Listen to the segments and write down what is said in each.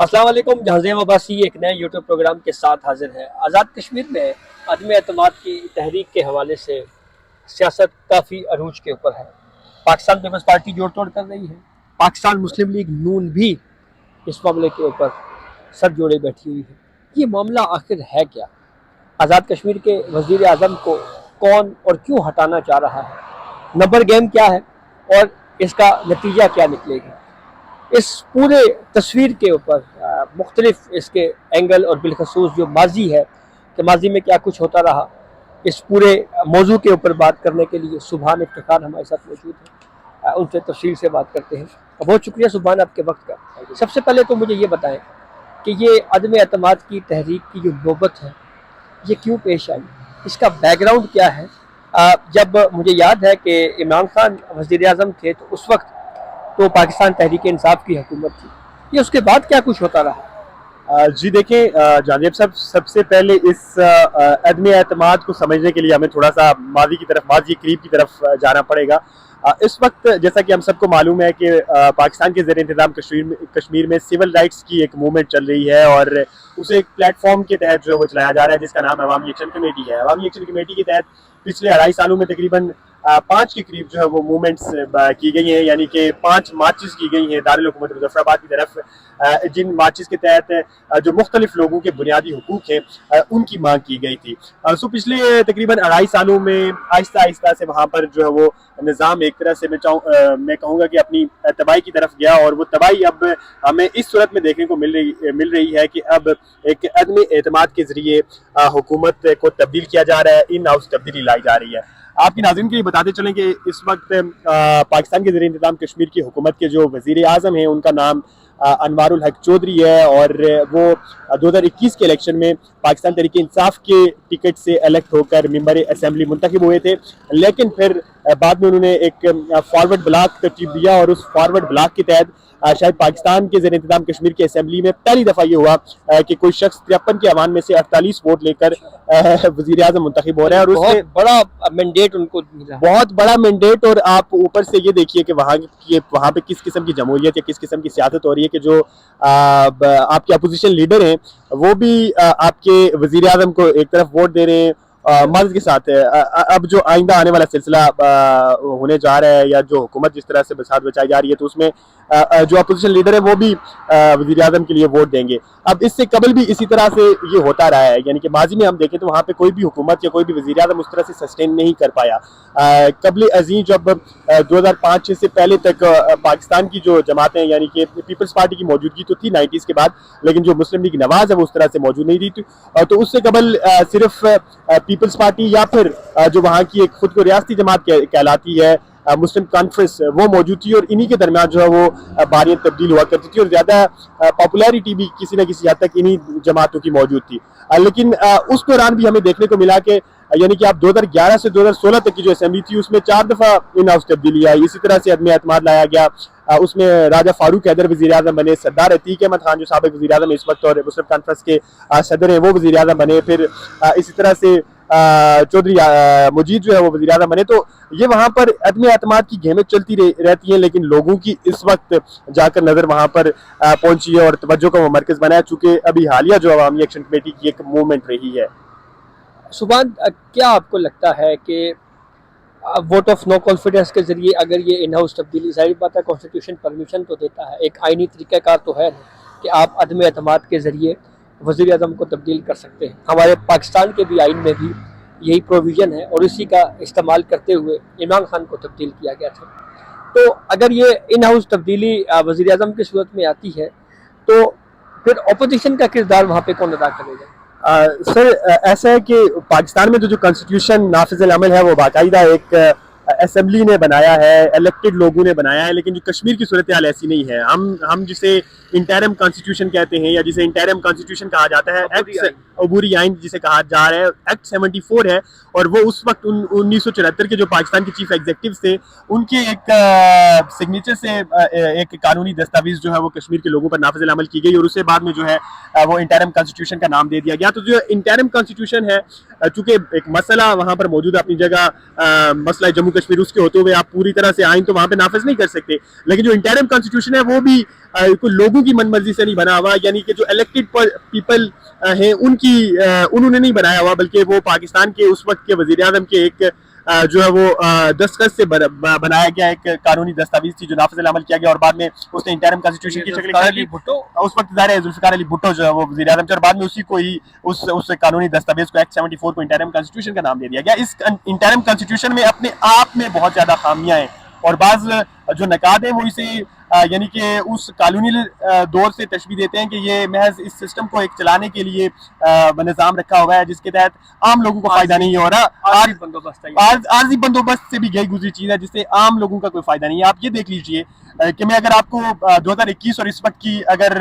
अस्सलाम वालेकुम। जहाज़ेम अब्बासी एक नए यूट्यूब प्रोग्राम के साथ हाजिर है। आज़ाद कश्मीर में अदम एतमाद की तहरीक के हवाले से सियासत काफ़ी अरूज के ऊपर है। पाकिस्तान पीपल्स पार्टी जोड़ तोड़ कर रही है। पाकिस्तान मुस्लिम लीग नून भी इस मामले के ऊपर सर जोड़े बैठी हुई है। ये मामला आखिर है क्या? आज़ाद कश्मीर के वज़ीर आज़म को कौन और क्यों हटाना चाह रहा है? नंबर गेम क्या है और इसका नतीजा क्या निकलेगा? इस पूरे तस्वीर के ऊपर मुख्तलिफ इसके एंगल और बिलखसूस जो माजी है कि माजी में क्या कुछ होता रहा, इस पूरे मौजू के ऊपर बात करने के लिए सुभान इफ्तिखार हमारे साथ मौजूद है। उनसे तफसील से बात करते हैं। बहुत शुक्रिया सुभान आपके वक्त का। सबसे पहले तो मुझे ये बताएं कि ये अदम एतमाद की तहरीक की जो नौबत है ये क्यों पेश आई, इसका बैकग्राउंड क्या है? जब मुझे याद है कि इमरान खान वज़ीर आज़म थे तो उस वक्त तो पाकिस्तान तहरीक इंसाफ की हुकूमत थी। ये उसके बाद क्या कुछ होता रहा? जी देखें जानिब साहब, सबसे पहले इस अदम एतमाद को समझने के लिए हमें थोड़ा सा माजी की तरफ, माजी करीब की तरफ जाना पड़ेगा। इस वक्त जैसा कि हम सबको मालूम है कि पाकिस्तान के ज़ेर इंतज़ाम कश्मीर में सिविल राइट्स की एक मूवमेंट चल रही है और उसे एक प्लेटफॉर्म के तहत जो है वो चलाया जा रहा है जिसका नाम अवामी एक्शन कमेटी है। अवामी एक्शन कमेटी के तहत पिछले 2.5 सालों में तकरीबन 5 के करीब जो है वो मूवमेंट्स की गई हैं, यानी कि 5 मार्चेस की गई हैं दारुल हुकूमत मुज़फ्फराबाद की तरफ, जिन मार्चेस के तहत जो मुख्तलिफ लोगों के बुनियादी हुकूक हैं उनकी मांग की गई थी। सो पिछले तकरीबन 2.5 सालों में आहिस्ता आहिस्ता से वहाँ पर जो है वो निज़ाम एक तरह से मैं कहूँगा कि अपनी तबाही की तरफ गया और वो तबाही अब हमें इस सूरत में देखने को मिल रही है कि अब एक अदम एतमाद के जरिए हुकूमत को तब्दील किया जा रहा है, इन हाउस तब्दीली लाई जा रही है। आपकी नाज़रीन के लिए बताते चलें कि इस वक्त पाकिस्तान के ज़ेर इंतज़ाम कश्मीर की हुकूमत के जो वज़ीर आज़म हैं उनका नाम अनवारुल हक चौधरी है और वो 2021 के इलेक्शन में पाकिस्तान तहरीक इंसाफ के टिकट से इलेक्ट होकर मेंबर असेंबली मुंतखब हुए थे, लेकिन फिर बाद में उन्होंने एक फॉरवर्ड ब्लॉक तरतीब दिया और उस फॉरवर्ड ब्लॉक के तहत शायद पाकिस्तान के ज़ेर इंतज़ाम कश्मीर की असेंबली में पहली दफ़ा ये हुआ कि कोई शख्स 53 के अवान में से 48 वोट लेकर वज़ीर आज़म मुंतखब हो रहा है और उसमें बड़ा मैंडेट उनको मिला, बहुत बड़ा मैंडेट। और आप ऊपर से ये देखिए कि वहाँ पे किस किस्म की जमहूरियत या किस किस्म की सियासत हो रही है कि जो आपके अपोजिशन लीडर हैं वो भी आपके वज़ीर आज़म को एक तरफ वोट दे रहे हैं मर्ज के साथ है। अब जो आइंदा आने वाला सिलसिला होने जा रहा है या जो हुकूमत जिस तरह से बसात बचाई जा रही है तो उसमें जो अपोजिशन लीडर है वो भी वज़ीर आज़म के लिए वोट देंगे। अब इससे कबल भी इसी तरह से ये होता रहा है, यानी कि माजी में हम देखें तो वहाँ पे कोई भी हुकूमत या कोई भी वज़ीर आज़म उस तरह से सस्टेन नहीं कर पाया। कबल अजीम जब 2005 से पहले तक पाकिस्तान की जो जमातें यानी कि पीपल्स पार्टी की मौजूदगी तो थी 90s के बाद, लेकिन जो मुस्लिम लीग नवाज है वो उस तरह से मौजूद नहीं थी। तो उससे कबल सिर्फ पीपल्स पार्टी या फिर जो वहाँ की एक खुद को रियासती जमात कहलाती है मुस्लिम कॉन्फ्रेंस वो मौजूद थी और इन्हीं के दरमियान जो है वो बारियां तब्दील हुआ करती थी और ज़्यादा पॉपुलैरिटी भी किसी न किसी हद तक इन्हीं जमातों की मौजूद थी। लेकिन उस दौरान भी हमें देखने को मिला कि यानी कि आप 2011 से 2016 तक की जो असेंबली थी उसमें 4 दफ़ा इन हाउस तब्दीली आई। इसी तरह से अदम एतमाद लाया गया, उसमें राजा फारूक हैदर वज़ीर आज़म बने, सरदार अतीक अहमद खान जो साबिक़ वज़ीर आज़म इस वक्त और मुस्लिम कॉन्फ्रेंस के सदर हैं वो वज़ीर आज़म बने, फिर इसी तरह से चौधरी मुजीद जो है वो वज़ीर आज़म बने। तो ये वहाँ पर अदम एतमाद की गेमें चलती रहती हैं, लेकिन लोगों की इस वक्त जाकर नज़र वहाँ पर पहुंची है और तवज्जो का वो मरकज़ बना है, चूँकि अभी हालिया जो अवामी एक्शन कमेटी की एक मूवमेंट रही है। सुभान, क्या आपको लगता है कि वोट ऑफ नो कॉन्फिडेंस के जरिए अगर ये इन हाउस तब्दीली, जाहिर बात है कॉन्स्टिट्यूशन परमिशन तो देता है, एक आइनी तरीक़ाकार तो है कि आप अदम एतमाद के ज़रिए वज़ीर आज़म को तब्दील कर सकते हैं। हमारे पाकिस्तान के भी आइन में भी यही प्रोविज़न है और इसी का इस्तेमाल करते हुए इमरान खान को तब्दील किया गया था। तो अगर ये इन हाउस तब्दीली वज़ीर आज़म की सूरत में आती है तो फिर अपोजिशन का किरदार वहाँ पे कौन अदा करेगा? सर ऐसा है कि पाकिस्तान में जो कॉन्स्टिट्यूशन नाफिज़ अमल है वो बाकायदा एक असेंबली ने बनाया है, इलेक्टेड लोगों ने बनाया है, लेकिन जो कश्मीर की सूरत हाल ऐसी नहीं है। हम जिसे इंटरिम कॉन्स्टिट्यूशन कहते हैं या जिसे इंटरिम कॉन्स्टिट्यूशन कहा जाता है, अबूरी आइन जिसे कहा जा रहा है, एक्ट 74 है, और वो उस वक्त 1974 के जो पाकिस्तान के चीफ एग्जीक्यूटिव थे उनके एक सिग्नेचर से एक कानूनी दस्तावेज जो है वो कश्मीर के लोगों पर नाफिज अमल की गई, और उससे बाद में जो है वो इंटरिम कॉन्स्टिट्यूशन का नाम दे दिया गया। तो जो इंटरिम कॉन्स्टिट्यूशन है, चूंकि एक मसला वहां पर मौजूद है अपनी जगह, मसला जम्मू कश्मीर, उसके होते हुए आप पूरी तरह से आइन तो वहां पे नाफिज नहीं कर सकते, लेकिन जो इंटरिम कॉन्स्टिट्यूशन है वो भी कोई लोगों की मनमर्जी से नहीं बना हुआ, यानी कि जो इलेक्टेड पीपल हैं उन्होंने नहीं बनाया हुआ, बल्कि वो पाकिस्तान के उस वक्त के वजीर आजम के एक जो है वो दस्तखत से बनाया गया एक कानूनी दस्तावेज थी जो नाफिज अमल किया गया, और बाद में उसने इंटरिम कॉन्स्टिट्यूशन की शक्ल इख्तियार की। भुट्टो उस वक्त जुल्फिकार अली भुट्टो जो है वो वजीर आजम थे, और बाद में उसी को ही उस कानूनी दस्तावेज को एक्ट 74 को इंटरिम कॉन्स्टिट्यूशन का नाम दे दिया गया। इस इंटरिम कॉन्स्टिट्यूशन में अपने आप में बहुत ज्यादा खामियां हैं, और बाज जो नकाद है वो इसे यानी कि उस कानूनी दौर से तशबीह देते हैं कि ये महज इस सिस्टम को एक चलाने के लिए निज़ाम रखा हुआ है जिसके तहत आम लोगों को फायदा नहीं हो रहा। आर्जी बंदोबस्त से भी गई गुजरी चीज है जिससे आम लोगों का कोई फायदा नहीं है। आप ये देख लीजिए कि मैं अगर आपको 2021 और इस वक्त की अगर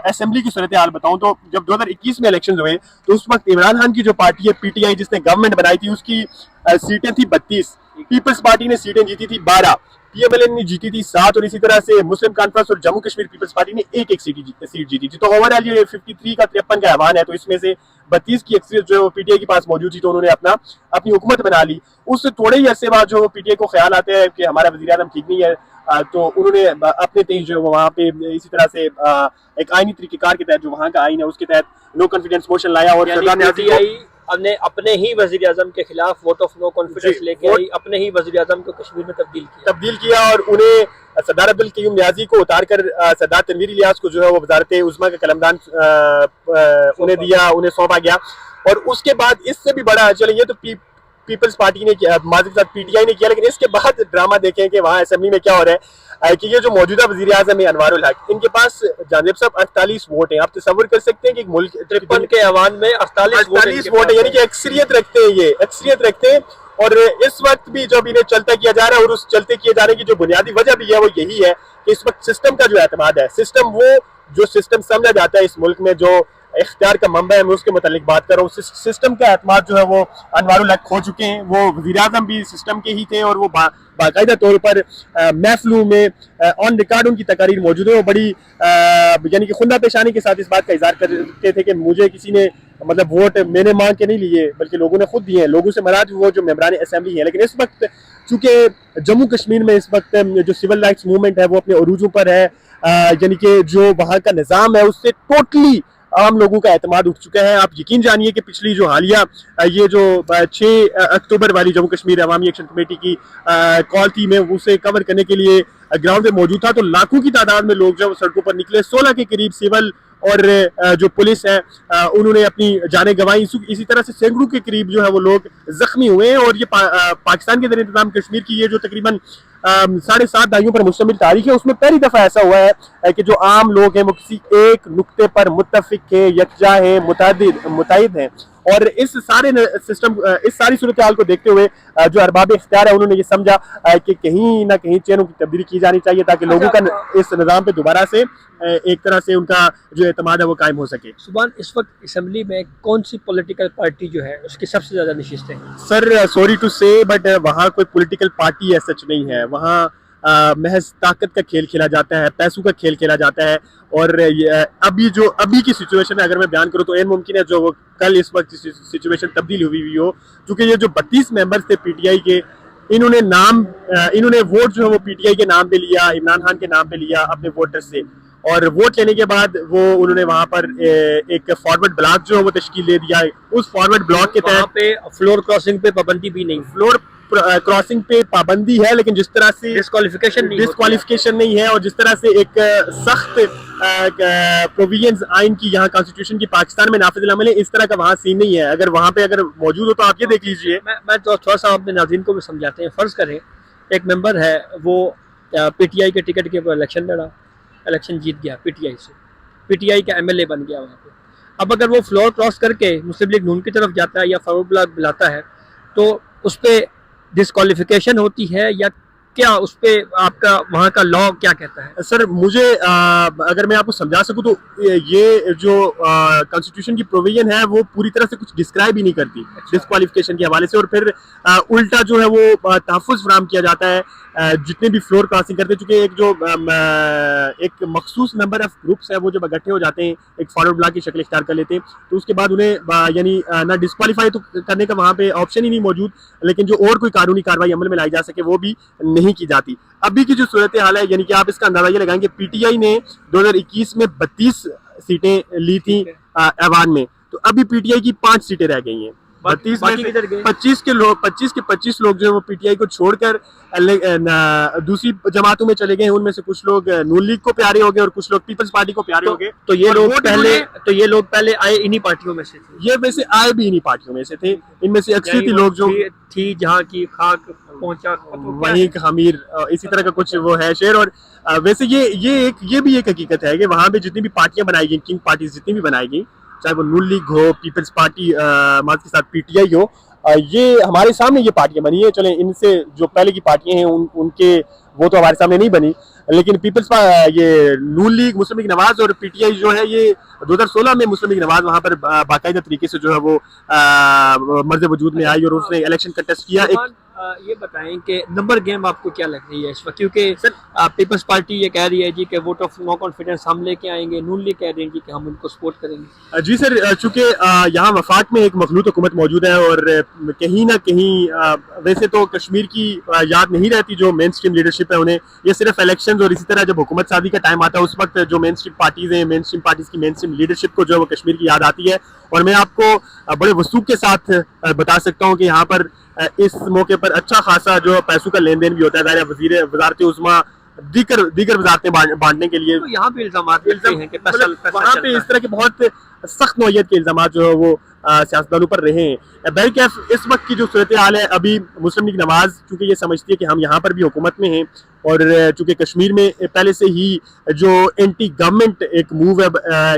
असेंबली की सूरत हाल बताऊं, तो जब 2021 में इलेक्शन हुए तो उस वक्त इमरान खान की जो पार्टी है PTI जिसने गवर्नमेंट बनाई थी उसकी सीटें थी 32, पीपल्स पार्टी ने सीटें जीती थी 12, PMLN ने जीती थी 7, और इसी तरह से मुस्लिम कॉन्फ्रेंस और जम्मू कश्मीर पीपल्स पार्टी ने एक सीट जीती थी। तो ओवरऑल ये 53 का 53 का ऐवान है, तो इसमें से 32 की अक्सरियत जो PTI के पास मौजूद थी, तो उन्होंने अपनी हुकूमत बना ली। उससे थोड़े ही अरसे बाद जो PTI को ख्याल आता है कि हमारा वज़ीर आज़म ठीक नहीं है, तो उन्होंने अपने तेज जो वहाँ पे इसी तरह से एक आईनी तरीक़ेकार के तहत जो वहाँ का आइन है उसके तहत नो कॉन्फिडेंस मोशन लाया, और सरदार न्याज़ी ने अपने ही वज़ीर आज़म के खिलाफ वोट ऑफ नो कॉन्फिडेंस लेके आई, अपने ही वज़ीर आज़म को कश्मीर में तब्दील किया, और उन्हें सरदार अब्दुल क़य्यूम न्याज़ी को उतार कर सरदार तनवीर इलियास को जो है वो वज़ारत उज़्मा का कलमदान उन्हें दिया, उन्हें सौंपा गया। और उसके बाद इससे भी बड़ा, चले ये तो पीपल्स पार्टी ने किया, माज़ी के साथ PTI ने किया, लेकिन इसके बाद ड्रामा देखें कि वहाँ असेंबली में क्या हो रहा है कि ये जो मौजूदा वज़ीर आज़म है अनवारुल हक, इनके पास जानिब साहब 48 वोट हैं। आप तस्वर कर सकते हैं कि मुल्क 53 के ऐवान में 48 वोट है, यानी कि अक्सरियत रखते हैं, ये अक्सरियत रखते हैं। और इस वक्त भी जब इन्हें चलता किया जा रहा है, और उस चलते किए जाने की जो बुनियादी वजह भी है वो यही है कि इस वक्त सिस्टम का जो एतमाद है, सिस्टम वो जो सिस्टम समझा जाता है इस मुल्क में जो इख्तियार का मंबा है, मैं उसके मुतालिक बात कर रहा हूँ। सिस्टम का एतमाद जो है वो अनवारुल हक खो चुके हैं। वो वज़ीर आज़म भी सिस्टम के ही थे, और वो बाकायदा तौर पर महफिलों में ऑन रिकॉर्ड उनकी तकारीर मौजूद है। वो बड़ी यानी कि खुंदा पेशानी के साथ इस बात का इज़हार करते थे कि मुझे किसी ने मतलब वोट मैंने मांग के नहीं लिए, बल्कि लोगों ने खुद दिए हैं। लोगों से मराद वो जो मेंबरान असेंबली है। लेकिन इस वक्त चूंकि जम्मू कश्मीर में इस वक्त जो सिविल राइट्स मूवमेंट है वो अपने अरूजों पर है, यानी कि जो वहाँ का निज़ाम है उससे टोटली आम लोगों का एतमाद उठ चुका है। आप यकीन जानिए कि पिछली जो हालिया ये जो 6 अक्टूबर वाली जम्मू कश्मीर अवामी एक्शन कमेटी की कॉल थी, मैं उसे कवर करने के लिए ग्राउंड पे मौजूद था, तो लाखों की तादाद में लोग जो सड़कों पर निकले। 16 के करीब सिविल और जो पुलिस है उन्होंने अपनी जानें गंवाई। इसी तरह से सैकड़ों के करीब जो है वो लोग जख्मी हुए हैं। और ये पाकिस्तान के ज़ेर इंतज़ाम कश्मीर की ये जो तकरीबन 7.5 दहाइयों पर मुश्तमिल तारीख है, उसमें पहली दफ़ा ऐसा हुआ है कि जो आम लोग हैं वो किसी एक नुक्ते पर मुत्तफिक है, यकजा है, मुताहिद हैं। और इस सारी सूरत हाल को देखते हुए जो अरबाब इख्तियार है उन्होंने ये समझा कि कहीं ना कहीं चेनों की तब्दीली की जानी चाहिए ताकि लोगों का इस निज़ाम पे दोबारा से एक तरह से उनका जो एतमाद है वो कायम हो सके। सुभान, इस वक्त असेंबली में कौन सी पॉलिटिकल पार्टी जो है उसकी सबसे ज्यादा नशिस्तें हैं? सर सॉरी टू से बट वहाँ कोई पॉलिटिकल पार्टी ऐसा सच नहीं है। वहाँ महज ताकत का खेल खेला जाता है, पैसों का खेल खेला जाता है। और अभी की सिचुएशन अगर मैं बयान करूँ तो एन मुमकिन है जो वो कल इस वक्त सिचुएशन तब्दील हुई हो, क्योंकि ये जो 32 मेंबर्स थे PTI के, इन्होंने वोट जो है वो PTI के नाम पे लिया, इमरान खान के नाम पे लिया अपने वोटर्स से। और वोट लेने के बाद वो उन्होंने वहाँ पर एक फॉरवर्ड ब्लॉक जो है वो तश्कील दे दिया। उस फॉरवर्ड ब्लॉक के तहत पे फ्लोर क्रॉसिंग पे पाबंदी भी नहीं, फ्लोर क्रॉसिंग पे पाबंदी है, लेकिन जिस तरह से डिस्क्वालिफिकेशन नहीं है, और जिस तरह से एक सख्त प्रोविजंस आइन की यहाँ कॉन्स्टिट्यूशन की पाकिस्तान में नाफिज अमल है, इस तरह का वहाँ सीन नहीं है। अगर वहाँ पे अगर मौजूद हो तो आप ये देख लीजिए। मैं तो थोड़ा सा अपने नाज़रीन को भी समझाते हैं। फर्ज करें एक मेंबर है वो PTI के टिकट के ऊपर इलेक्शन लड़ा, इलेक्शन जीत गया PTI से, PTI का MLA बन गया वहाँ पे। अब अगर वो फ्लोर क्रॉस करके मुस्लिम लीग नून की तरफ जाता है या फॉरवर्ड ब्लॉक बुलाता है तो उस पर डिस्क्वालिफिकेशन होती है या क्या उस पे आपका वहाँ का लॉ क्या कहता है? सर मुझे अगर मैं आपको समझा सकूं तो ये जो कॉन्स्टिट्यूशन की प्रोविजन है वो पूरी तरह से कुछ डिस्क्राइब ही नहीं करती डिस्क्वालिफिकेशन के हवाले से, और फिर उल्टा जो है वो तहफ़्फ़ुज़ फराहम किया जाता है जितने भी फ्लोर क्रॉसिंग करते हैं, चूंकि एक जो एक मखसूस नंबर ऑफ ग्रुप्स है वो जब इकट्ठे हो जाते हैं एक फॉरवर्ड ब्लॉक की शक्ल इख्तियार कर लेते हैं, तो उसके बाद उन्हें यानी ना डिस्क्वालीफाई तो करने का वहाँ पे ऑप्शन ही नहीं मौजूद, लेकिन जो और कोई कानूनी कार्रवाई अमल में लाई जा सके वो भी नहीं की जाती। अभी की जो सूरत हाल है, यानी कि आप इसका अंदाजा ये लगाएंगे, पीटीआई ने 2021 में 32 सीटें ली थी ऐवान में, तो अभी पीटीआई की 5 सीटें रह गई हैं। 32 में से 25 लोग जो है वो पीटीआई को छोड़कर दूसरी जमातों में चले गए हैं। उनमें से कुछ लोग नून लीग को प्यारे हो गए और कुछ लोग पीपल्स पार्टी को प्यारे हो गए। तो ये लोग पहले आए इन्हीं पार्टियों में से थे। ये वैसे आए भी इन्हीं पार्टियों में से थे। इनमें से अक्सरियती लोग जो थी जहाँ की खाक पहुंचा वहीं खमीर इसी तरह का कुछ वो है शेर। और वैसे ये भी एक हकीकत है कि वहां पे जितनी भी पार्टियां बनाई गई, किंग पार्टी जितनी भी बनाई गई, चाहे वो नून लीग हो, पीपल्स पार्टी के साथ पीटीआई हो, ये हमारे सामने ये पार्टियां बनी है। चले इनसे जो पहले की पार्टियां हैं उनके वो तो हमारे सामने नहीं बनी, लेकिन ये नून लीग, मुस्लिम लीग नवाज और पीटीआई जो है ये 2016 में मुस्लिम लीग नवाज वहां पर बाकायदा तरीके से जो है वो मर्ज वजूद में आई और उसने इलेक्शन कंटेस्ट किया। ये बताएं कि नंबर गेम आपको क्या लग रही है इस वक्त, क्योंकि पीपल्स पार्टी ये कह रही है जी कि वोट ऑफ नो कॉन्फिडेंस हम लेके आएंगे, नून लीग कह रही है जी कि हम उनको सपोर्ट करेंगे। जी सर, चूंकि यहाँ वफाक में एक मखलूत हुकूमत मौजूद है और कहीं ना कहीं वैसे तो कश्मीर की याद नहीं रहती जो मेन स्ट्रीम लीडरशिप है उन्हें, ये सिर्फ इलेक्शन और इसी तरह जब हुकूमत सादी का टाइम आता है उस वक्त जो मेन स्ट्रीम पार्टीज हैं, मेन स्ट्रीम पार्टीज की मेन स्ट्रीम लीडरशिप को जो है वो कश्मीर की याद आती है। और मैं आपको बड़े वसूख के साथ बता सकता हूँ कि यहाँ पर इस मौके पर अच्छा खासा जो पैसों का लेन देन भी होता है वजारत उज़्मा दीगर वजारतें बांटने के लिए। तो यहाँ पे इल्जाम हैं कि वहाँ पे इस तरह के बहुत सख्त नौयत के इल्जाम जो है वो सियासतदानों पर रहे हैं। बहरकैफ इस वक्त की जो सूरत हाल है, अभी मुस्लिम लीग नवाज चूंकि ये समझती है कि हम यहाँ पर भी हुकूमत में हैं और चूंकि कश्मीर में पहले से ही जो एंटी गवर्नमेंट एक मूव है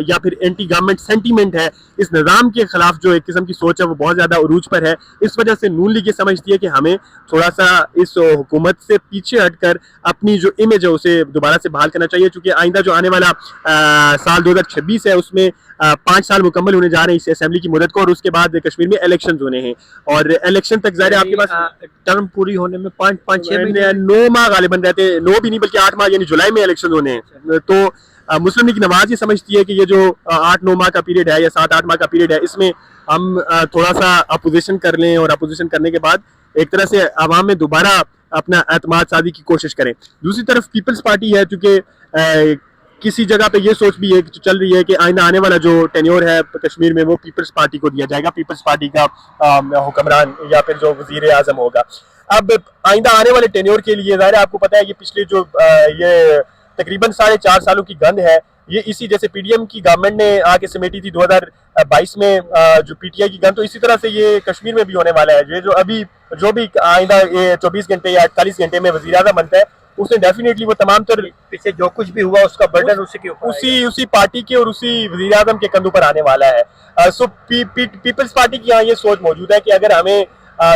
या फिर एंटी गवर्नमेंट सेंटीमेंट है, इस निज़ाम के खिलाफ जो एक किस्म की सोच है वो बहुत ज़्यादा उरूज पर है। इस वजह से नून लीग ये समझती है कि हमें थोड़ा सा इस हुकूमत से पीछे हटकर अपनी जो इमेज है उसे दोबारा से बहाल करना चाहिए, चूँकि आइंदा जो आने वाला साल 2026 है उसमें 5 साल मुकम्मल होने जा रहे हैं इस असेंबली की मुद्दत को, और उसके बाद कश्मीर में इलेक्शन होने हैं और इलेक्शन तक ज़ाहिर है आपके पास टर्म पूरी होने में 5-6 महीने 9 माह गालिबन रहते, 9 भी नहीं बल्कि 8 माह, यानी जुलाई में इलेक्शन होने हैं। तो मुस्लिम लीग नवाज ये समझती है कि ये जो 8-9 माह का पीरियड है या 7-8 माह का पीरियड है, इसमें हम थोड़ा सा अपोजिशन कर लें और अपोजिशन करने के बाद एक तरह से अवाम में दोबारा अपना एतमाद सादी की कोशिश करें। दूसरी तरफ पीपल्स पार्टी है, चूंकि किसी जगह पे ये सोच भी है कि चल रही है कि आइंदा आने वाला जो टेन्योर है कश्मीर में वो पीपल्स पार्टी को दिया जाएगा, पीपल्स पार्टी का हुक्मरान या फिर जो वजीर आजम होगा। अब आइंदा आने वाले टेन्योर के लिए ज़ाहिर है आपको पता है कि पिछले जो ये तकरीबन 4.5 सालों की गंद है, ये इसी जैसे पीडीएम की गवर्नमेंट ने आके समेटी थी 2022 में जो पीटीआई की गंद, तो इसी तरह से ये कश्मीर में भी होने वाला है। ये जो भी आइंदा 24 घंटे या 48 घंटे में वज़ीर आज़म बनता है उसने डेफिनेटली वो तमाम तर पीछे जो कुछ भी हुआ उसका बर्डन उसी के ऊपर, उसी पार्टी के और उसी वज़ीर आज़म के कंधों पर आने वाला है। सो पीपल्स पार्टी की यहाँ ये सोच मौजूद है कि अगर हमें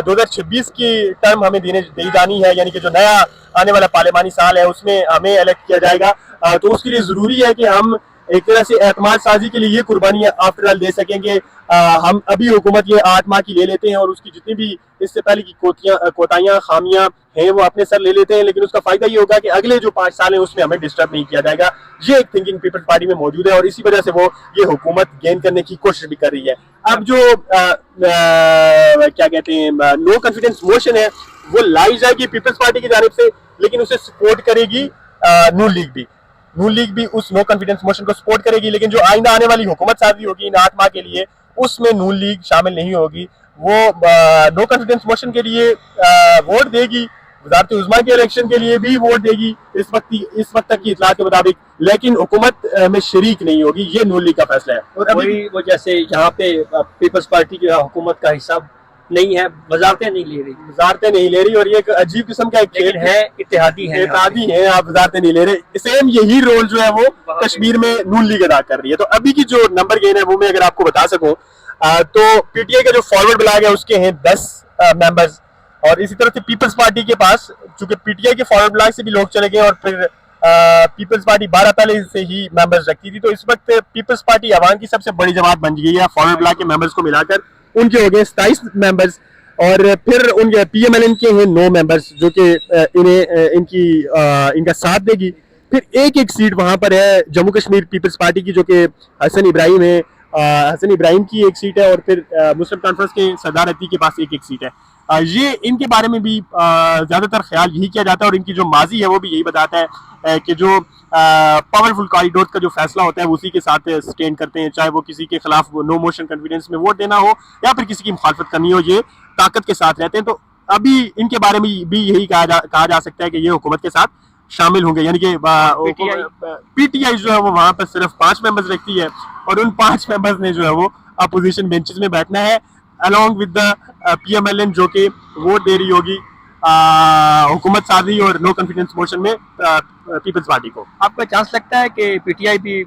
2026 की टर्म हमें दी जानी है, यानी कि जो नया आने वाला पार्लियामानी साल है उसमें हमें इलेक्ट किया जाएगा, तो उसके लिए जरूरी है कि हम एक तरह से एतमाद साजी के लिए ये कुर्बानियां आफ्टर ऑल दे सकेंगे। हम अभी हुकूमत ये 8 माह की ले लेते हैं और उसकी जितनी भी इससे पहले की कोताहियां खामियां हैं वो अपने सर ले लेते हैं, लेकिन उसका फायदा ये होगा कि अगले जो 5 साल है उसमें हमें डिस्टर्ब नहीं किया जाएगा। ये एक थिंकिंग पीपल्स पार्टी में मौजूद है और इसी वजह से वो ये हुकूमत गेन करने की कोशिश भी कर रही है। अब जो क्या कहते हैं नो कॉन्फिडेंस मोशन है वो लाई जाएगी पीपल्स पार्टी की जानिब से, लेकिन उसे सपोर्ट करेगी नून लीग भी उस नो कॉन्फिडेंस मोशन को सपोर्ट करेगी। लेकिन जो आइंदा आने वाली हुकूमत साजी होगी इन 8 माह के लिए उसमें नून लीग शामिल नहीं होगी, वो नो कॉन्फिडेंस मोशन के लिए वोट देगी, वज़ारत उज़्मा के इलेक्शन के लिए भी वोट देगी इस वक्त तक की इतलात के मुताबिक, लेकिन हुकूमत में शरीक नहीं होगी। ये नून लीग का फैसला है। और अभी वो जैसे यहाँ पे पीपल्स पार्टी जो है हुकूमत का हिस्सा नहीं है, वजारतें नहीं ले रही और ये एक अजीब किस्म का एक खेल है, इत्तेहादी है, आप वजारतें नहीं ले रहे। सेम यही रोल जो है वो कश्मीर में नून लीग अदा कर रही है। तो अभी की जो नंबर गेन है वो मैं अगर आपको बता सकूं तो पीटीआई का जो फॉरवर्ड ब्लॉक है उसके हैं 10 मेंबर्स, और इसी तरह से पीपल्स पार्टी के पास चूंकि पीटीआई के फॉरवर्ड ब्लॉक से भी लोग चले गए और फिर पीपल्स पार्टी 12 पहले से ही मेंबर्स रखती थी, तो इस वक्त पीपल्स पार्टी अवाम की सबसे बड़ी जमात बन गई है। फॉरवर्ड ब्लॉक के मेंबर्स को मिलाकर उनके हो गए 27 मेंबर्स, और फिर उनके पीएमएलएन के हैं 9 मेंबर्स जो कि इनका साथ देगी। फिर एक एक सीट वहां पर है जम्मू कश्मीर पीपल्स पार्टी की, जो कि हसन इब्राहिम है, हसन इब्राहिम की एक सीट है, और फिर मुस्लिम कॉन्फ्रेंस के सरदार अती के पास एक एक सीट है। ये इनके बारे में भी ज्यादातर ख्याल यही किया जाता है, और इनकी जो माजी है वो भी यही बताता है कि जो पावरफुल कॉरिडोर का जो फैसला होता है वो उसी के साथ स्टैंड करते हैं, चाहे वो किसी के खिलाफ नो मोशन कॉन्फिडेंस में वोट देना हो या फिर किसी की मुखालफत करनी हो, ये ताकत के साथ रहते हैं। तो अभी इनके बारे में भी यही कहा जा सकता है कि ये हुकूमत के साथ शामिल होंगे, यानी कि पीटीआई जो है वो वहां पर सिर्फ 5 मेंबर्स रखती है, और उन 5 मेंबर्स ने जो है वो अपोजिशन बेंचेस में बैठना है अलॉन्ग विद द पीएमएलएन, जो कि वोट दे रही होगी हुकूमत साजी और नो कॉन्फिडेंस मोशन में पीपल्स पार्टी को। आपका चांस लगता है कि पीटीआई भी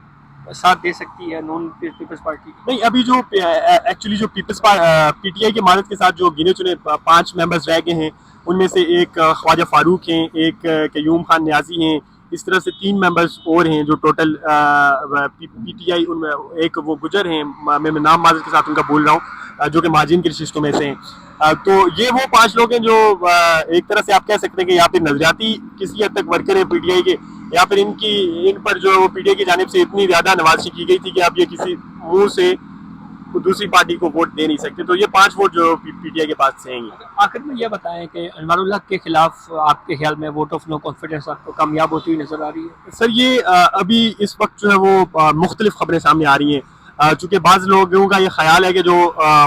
साथ दे सकती है नॉन पीपल्स पार्टी? नहीं, अभी जो एक्चुअली जो पीटीआई के मदद के साथ जो गिने चुने 5 मेंबर्स रह गए हैं, उनमें से एक ख्वाजा फारूक हैं, एक कयूम खान न्याजी हैं, इस तरह से 3 मेंबर्स और हैं जो टोटल पीटीआई, उनमें एक वो गुजर हैं, मैं नाम माजर के साथ उनका बोल रहा हूँ, जो कि माजिन के रिश्तों में से हैं। तो ये वो 5 लोग हैं जो एक तरह से आप कह सकते हैं कि या फिर नजरियाती किसी हद तक वर्कर हैं पीटीआई के, या फिर इन पर जो वो पीटीआई की जानिब से इतनी ज्यादा नवाजी की गई थी कि आप ये किसी मुंह से दूसरी पार्टी को वोट दे नहीं सकते। तो ये 5 वोट जो पीटीआई के पास से आएंगे। आखिर में ये बताएं कि अनवारुल हक के खिलाफ आपके ख्याल में वोट ऑफ नो कॉन्फिडेंस आपको कामयाब होती हुई नजर आ रही है? सर, ये अभी इस वक्त जो है वो मुख्तलिफ खबरें सामने आ रही हैं, चूंकि बाज़ लोगों का ये ख्याल है कि जो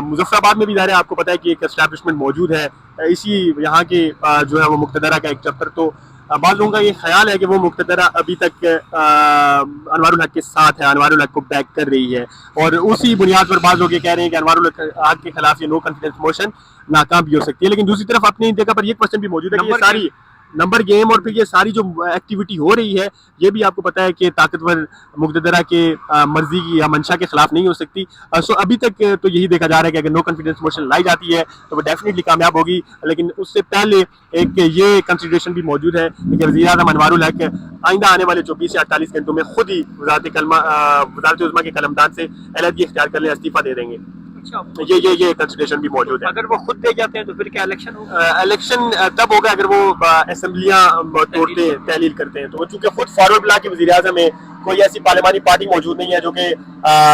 मुजफ्फराबाद में भी ज़ाहिर है आपको पता है कि एक एस्टैब्लिशमेंट मौजूद है, इसी यहाँ के जो है वो मुक्तदरा का एक चैप्टर, तो बाज़ लोगों का ये ख्याल है कि वो मुक्तदरा अभी तक अनवारुल हक के साथ है, अनवारुल हक को बैक कर रही है, और उसी बुनियाद पर बाज़ लोग ये कह रहे हैं कि अनवारुल हक के खिलाफ ये नो कॉन्फिडेंस मोशन नाकाम भी हो सकती है। लेकिन दूसरी तरफ अपनी जगह पर ये क्वेश्चन भी मौजूद है कि ये सारी नंबर गेम और फिर ये सारी जो एक्टिविटी हो रही है, ये भी आपको पता है कि ताकतवर मुक़्तदरा के मर्जी की या मंशा के खिलाफ नहीं हो सकती। सो अभी तक तो यही देखा जा रहा है कि अगर नो कॉन्फिडेंस मोशन लाई जाती है तो वो डेफिनेटली कामयाब होगी, लेकिन उससे पहले एक ये कंसिडरेशन भी मौजूद है कि वज़ीर आज़म अनवारुल हक आइंदा आने वाले 24 से 48 घंटों में खुद ही वज़ारत उज़्मा के कलमदान से अलहदगी इख्तियार कर ले, इस्तीफा दे देंगे। ये कंसिडरेशन भी मौजूद है। अगर वो खुद दे जाते हैं तो फिर क्या इलेक्शन होगा? इलेक्शन तब होगा अगर वो असेंबलियां तोड़ते हैं, तहलील करते हैं। तो वो चूंकि खुद फॉरवर्ड ब्लॉक के वज़ीर आज़म है, कोई ऐसी पार्लियामानी पार्टी मौजूद नहीं है जो कि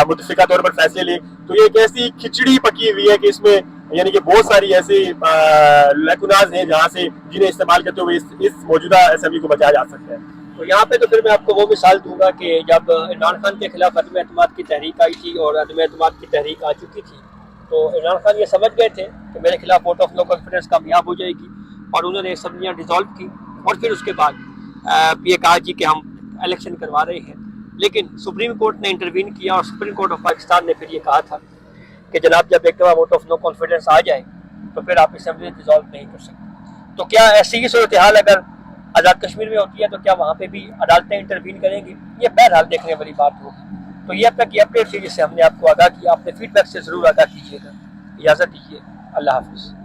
मुतफ़िका तौर पर फैसले ले, तो ये एक ऐसी खिचड़ी पकी हुई है कि इसमें यानी कि बहुत सारी ऐसी लैकुनाज हैं जहाँ से जिन्हें इस्तेमाल करते हुए इस मौजूदा असेंबली को बचाया जा सकता है। तो यहाँ पे तो फिर मैं आपको वो मिसाल दूंगा कि जब इमरान खान के खिलाफ अदम एतमाद की तहरीक आई थी और अदम एतमाद की तहरीक आ चुकी थी, तो इमरान खान ये समझ गए थे कि मेरे खिलाफ वोट ऑफ नो कॉन्फिडेंस कामयाब हो जाएगी, और उन्होंने असम्बलियाँ डिसॉल्व की, और फिर उसके बाद ये कहा जी कि हम इलेक्शन करवा रहे हैं। लेकिन सुप्रीम कोर्ट ने इंटरवीन किया, और सुप्रीम कोर्ट ऑफ पाकिस्तान ने फिर ये कहा था कि जनाब जब एक दफ़ा वोट ऑफ नो कॉन्फिडेंस आ जाए तो फिर आप असम्बली डिसॉल्व नहीं कर सकते। तो क्या ऐसी ही सूरत हाल अगर आज़ाद कश्मीर में होती है तो क्या वहाँ पे भी अदालतें इंटरवीन करेंगी? ये बहरहाल देखने वाली बात होगी। तो ये अब तक ये अपडेट थी जिससे हमने आपको आगाह किया। आपने फीडबैक से ज़रूर आगाह कीजिएगा। इजाज़त दीजिए, अल्लाह हाफ़िज़।